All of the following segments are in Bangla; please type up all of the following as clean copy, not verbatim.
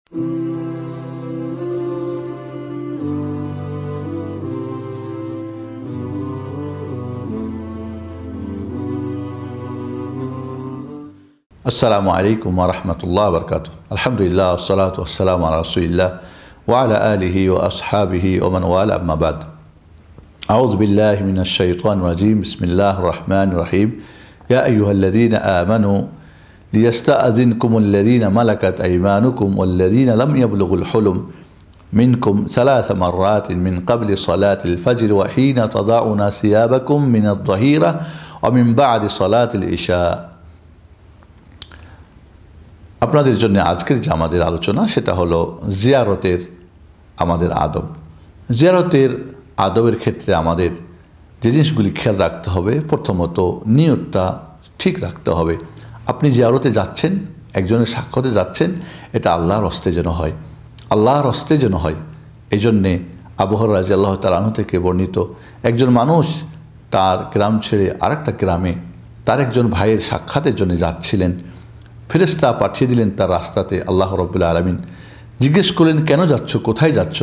আসসালামু আলাইকুম ওয়া রাহমাতুল্লাহি ওয়া বারাকাতুহু। আলহামদুলিল্লাহ ওয়াসসালাতু ওয়াসসালামু আলা রাসূলিল্লাহ ওয়া আলা আলিহি ওয়া আসহাবিহি ওয়া মান ওয়ালা, আম্মা বাদ। আউযু বিল্লাহি মিনাশ শাইতানির রাজীম। বিসমিল্লাহির রাহমানির রাহিম। ইয়া আইয়ুহাল্লাযীনা আমানু লিয়াস্তা'যিনকুমুল্লাযীনা মালাকাত আইমানুকুম ওয়াল্লাযীনা লাম ইয়াবলুগুল হুলুম মিনকুম সালাসা মাররাতিন মিন ক্বাবলি সালাতিল ফাজর ওয়া হিনা তাদাউনা সিয়াবাকুম মিনাদ-যাহিরা ওয়া মিন বা'দি সালাতিল ইশা। আপনাদের জন্য আজকের যে আমাদের আলোচনা সেটা হলো জিয়ারতের আমাদের আদব। জিয়ারতের আদবের ক্ষেত্রে আমাদের যে জিনিসগুলি খেয়াল রাখতে হবে, প্রথমত নিয়তটা ঠিক রাখতে হবে। আপনি জিয়ারতে যাচ্ছেন, একজনের সাক্ষাতে যাচ্ছেন, এটা আল্লাহর হস্তে যেন হয়, আল্লাহর হস্তে যেন হয়। এই জন্যে আবু হুরায়রা রাদিয়াল্লাহু তাআলা আনহু থেকে বর্ণিত, একজন মানুষ তার গ্রাম ছেড়ে আরেকটা গ্রামে তার একজন ভাইয়ের সাক্ষাতের জন্য যাচ্ছিলেন। ফেরেশতা পাঠিয়ে দিলেন তার রাস্তাতে। আল্লাহ রাব্বুল আলামিন জিজ্ঞেস করলেন, কেন যাচ্ছ, কোথায় যাচ্ছ?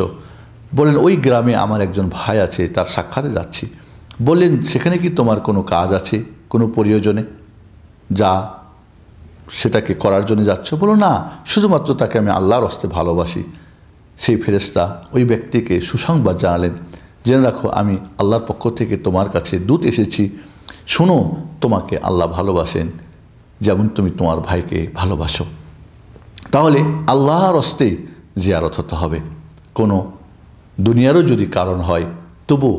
বললেন, ওই গ্রামে আমার একজন ভাই আছে, তার সাক্ষাতে যাচ্ছি। বললেন, সেখানে কি তোমার কোনো কাজ আছে, কোনো প্রয়োজনে যা সেটাকে করার জন্য যাচ্ছ? বলো, না, শুধুমাত্র তাকে আমি আল্লাহর হস্তে ভালোবাসি। সেই ফেরেশতা ওই ব্যক্তিকে সুসংবাদ জানালেন, জেনে রাখো, আমি আল্লাহর পক্ষ থেকে তোমার কাছে দূত এসেছি। শোনো, তোমাকে আল্লাহ ভালোবাসেন যেমন তুমি তোমার ভাইকে ভালোবাসো। তাহলে আল্লাহর হস্তে জিয়ারত হতে হবে। কোনো দুনিয়ারও যদি কারণ হয়, তবু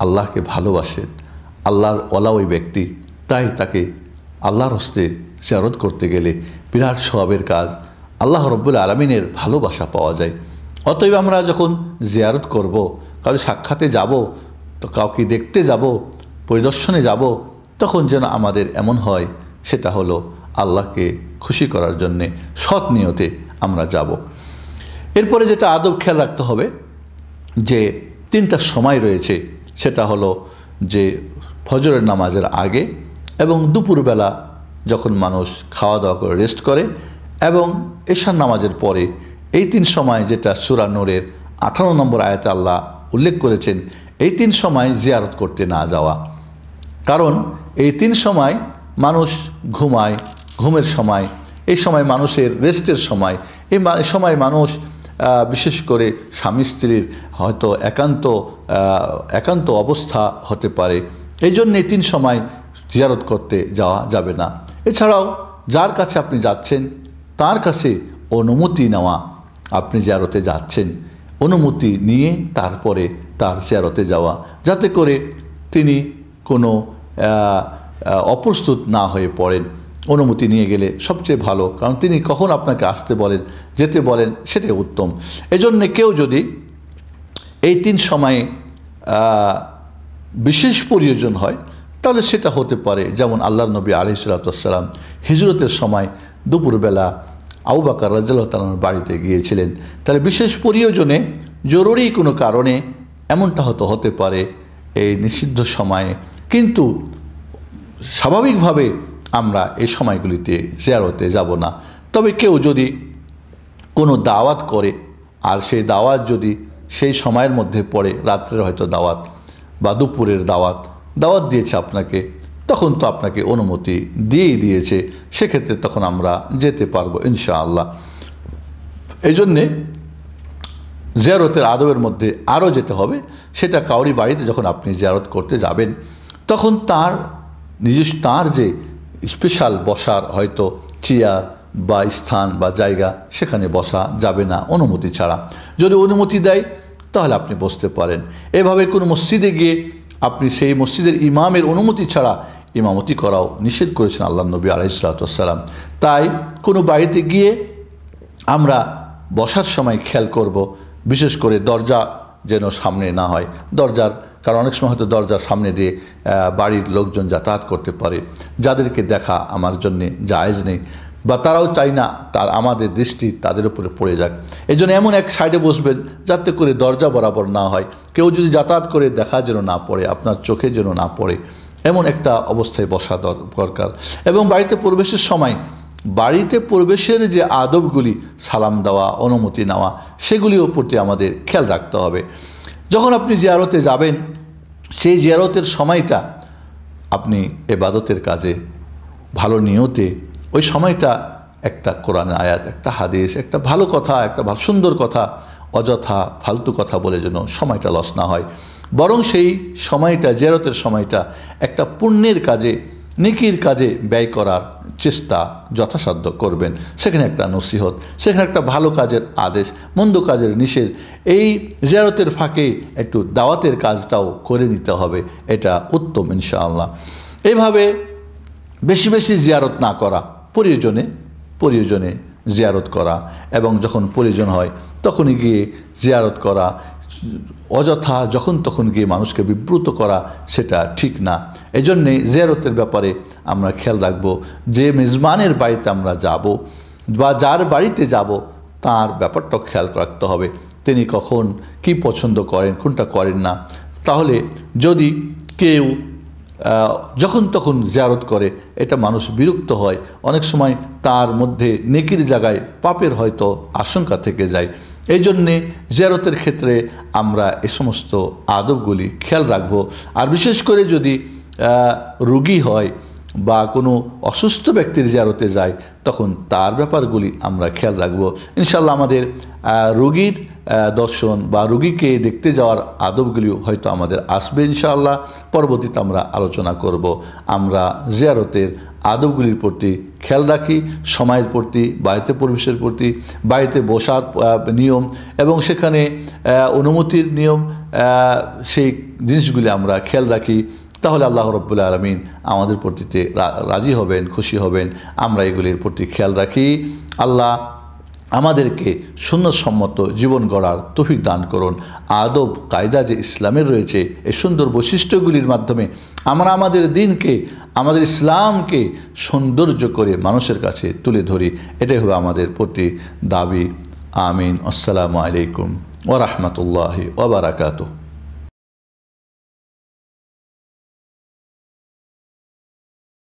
আল্লাহকে ভালোবাসেন, আল্লাহর ওয়ালা ওই ব্যক্তি, তাই তাকে আল্লাহর হস্তে জিয়ারত করতে গেলে বিরাট সওয়াবের কাজ, আল্লাহ রাব্বুল আলামিনের ভালোবাসা পাওয়া যায়। অতএব আমরা যখন জিয়ারত করব, কারো সাক্ষাতে যাব, তো কাউকে দেখতে যাব, পরিদর্শনে যাব, তখন যেন আমাদের এমন হয় সেটা হলো আল্লাহকে খুশি করার জন্যে সৎ নিয়তে আমরা যাব। এরপরে যেটা আদব খেয়াল রাখতে হবে, যে তিনটা সময় রয়েছে, সেটা হলো যে ফজরের নামাজের আগে এবং দুপুরবেলা যখন মানুষ খাওয়া দাওয়া করে রেস্ট করে, এবং এশার নামাজের পরে। এই তিন সময়, যেটা সূরা নূরের 18 নম্বর আয়াতে আল্লাহ উল্লেখ করেছেন, এই তিন সময় জিয়ারত করতে না যাওয়া। কারণ এই তিন সময় মানুষ ঘুমায়, ঘুমের সময়, এই সময় মানুষের রেস্টের সময়, এই সময় মানুষ বিশেষ করে স্বামী স্ত্রীর হয়তো একান্ত অবস্থা হতে পারে। এই জন্য এই তিন সময় জিয়ারত করতে যাওয়া যাবে না। এছাড়াও যার কাছে আপনি যাচ্ছেন তার কাছে অনুমতি নেওয়া, আপনি জিয়ারতে যাচ্ছেন, অনুমতি নিয়ে তারপরে তার জিয়ারতে যাওয়া, যাতে করে তিনি কোনো অপ্রস্তুত না হয়ে পড়েন। অনুমতি নিয়ে গেলে সবচেয়ে ভালো, কারণ তিনি কখন আপনাকে আসতে বলেন, যেতে বলেন, সেটাই উত্তম। এজন্য কেউ যদি এই তিন সময়ে বিশেষ প্রয়োজন হয়, তাহলে সেটা হতে পারে, যেমন আল্লাহর নবী আলাইহিস সালাতু ওয়াস সালাম হিজরতের সময় দুপুরবেলা আবু বকর রাদিয়াল্লাহু তাআলার বাড়িতে গিয়েছিলেন। তাহলে বিশেষ প্রয়োজনে, জরুরি কোনো কারণে এমনটা হতে পারে এই নিষিদ্ধ সময়ে। কিন্তু স্বাভাবিকভাবে আমরা এই সময়গুলিতে জিয়ারতে যাব না। তবে কেউ যদি কোনো দাওয়াত করে, আর সেই দাওয়াত যদি সেই সময়ের মধ্যে পড়ে, রাত্রের হয়তো দাওয়াত বা দুপুরের দাওয়াত দিয়েছে আপনাকে, তখন তো আপনাকে অনুমতি দিয়েই দিয়েছে, সেক্ষেত্রে তখন আমরা যেতে পারবো ইনশাআল্লাহ। এই জন্যে জিয়ারতের আদবের মধ্যে আরও যেতে হবে, সেটা কাউরি বাড়িতে যখন আপনি জিয়ারত করতে যাবেন, তখন তার যে স্পেশাল বসার হয়তো চেয়ার বা স্থান বা জায়গা, সেখানে বসা যাবে না অনুমতি ছাড়া। যদি অনুমতি দেয় তাহলে আপনি বসতে পারেন। এভাবে কোনো মসজিদে গিয়ে আপনি সেই মসজিদের ইমামের অনুমতি ছাড়া ইমামতি করাও নিষেধ করেছেন আল্লাহ নবী আলাইহিস সালাতু ওয়াস সালাম। তাই কোনো বাড়িতে গিয়ে আমরা বসার সময় খেয়াল করব, বিশেষ করে দরজা যেন সামনে না হয়। কারণ অনেক সময় হয়তো দরজার সামনে দিয়ে বাড়ির লোকজন যাতায়াত করতে পারে, যাদেরকে দেখা আমার জন্যে জায়েজ নেই, বা তারাও চাই না আমাদের দৃষ্টি তাদের উপরে পড়ে যাক। এই জন্য এমন এক সাইডে বসবেন যাতে করে দরজা বরাবর না হয়, কেউ যদি যাতায়াত করে দেখা যেন না পড়ে, আপনার চোখে যেন না পড়ে, এমন একটা অবস্থায় বসা দরকার। এবং বাড়িতে প্রবেশের সময় বাড়িতে প্রবেশের যে আদবগুলি, সালাম দেওয়া, অনুমতি নেওয়া, সেগুলিও প্রতি আমাদের খেয়াল রাখতে হবে। যখন আপনি জিয়ারতে যাবেন, সেই জিয়ারতের সময়টা আপনি ইবাদতের কাজে ভালো নিয়তে ওই সময়টা একটা কোরআনের আয়াত, একটা হাদিস, একটা ভালো কথা, একটা সুন্দর কথা, অযথা ফালতু কথা বলে যেন সময়টা লস না হয়, বরং সেই সময়টা, জিয়ারতের সময়টা একটা পুণ্যের কাজে, নেকির কাজে ব্যয় করার চেষ্টা যথাসাধ্য করবেন। সেখানে একটা নসিহত, সেখানে একটা ভালো কাজের আদেশ, মন্দ কাজের নিষেধ, এই জিয়ারতের ফাঁকে একটু দাওয়াতের কাজটাও করে নিতে হবে, এটা উত্তম ইনশাআল্লাহ। এইভাবে বেশি বেশি জিয়ারত না করা, প্রয়োজনে জিয়ারত করা, এবং যখন প্রয়োজন হয় তখনই গিয়ে জিয়ারত করা, অযথা যখন তখন গিয়ে মানুষকে বিব্রত করা সেটা ঠিক না। এজন্যে জিয়ারতের ব্যাপারে আমরা খেয়াল রাখবো, যে মেজবানের বাড়িতে আমরা যাব বা যার বাড়িতে যাব তার ব্যাপারটাও খেয়াল রাখতে হবে, তিনি কখন কি পছন্দ করেন, কোনটা করেন না। তাহলে যদি কেউ যখন তখন জিয়ারত করে, এটা মানুষ বিরক্ত হয়, অনেক সময় তার মধ্যে নেকির জায়গায় পাপের হয়তো আশঙ্কা থেকে যায়। এই জন্যে জিয়ারতের ক্ষেত্রে আমরা এ সমস্ত আদবগুলি খেয়াল রাখব। আর বিশেষ করে যদি রোগী হয় বা কোনো অসুস্থ ব্যক্তির জিয়ারতে যায়, তখন তার ব্যাপারগুলি আমরা খেয়াল রাখব। ইনশাআল্লাহ আমাদের রোগীর দর্শন বা রোগীকে দেখতে যাওয়ার আদবগুলিও হয়তো আমাদের আসবে ইনশাআল্লাহ। পরবর্তীতে আমরা আলোচনা করব আমরা জিয়ারতের আদবগুলির প্রতি খেয়াল রাখি, সময়ের প্রতি, বাড়িতে প্রবেশের প্রতি, বাড়িতে বসার নিয়ম এবং সেখানে অনুমতির নিয়ম, সেই জিনিসগুলি আমরা খেয়াল রাখি। তাহলে আল্লাহ রাব্বুল আলামিন আমাদের প্রতিতে রাজি হবেন, খুশি হবেন। আমরা এগুলির প্রতি খেয়াল রাখি। আল্লাহ আমাদেরকে সুন্নতসম্মত জীবন গড়ার তৌফিক দান করুন। আদব কায়দা যে ইসলামের রয়েছে, এই সুন্দর বৈশিষ্ট্যগুলির মাধ্যমে আমরা আমাদের দিনকে, আমাদের ইসলামকে সৌন্দর্য করে মানুষের কাছে তুলে ধরি, এটাই হবে আমাদের প্রতি দাবি। আমিন। আসসালামু আলাইকুম ওয়া রাহমাতুল্লাহি ওয়া বারাকাতুহু।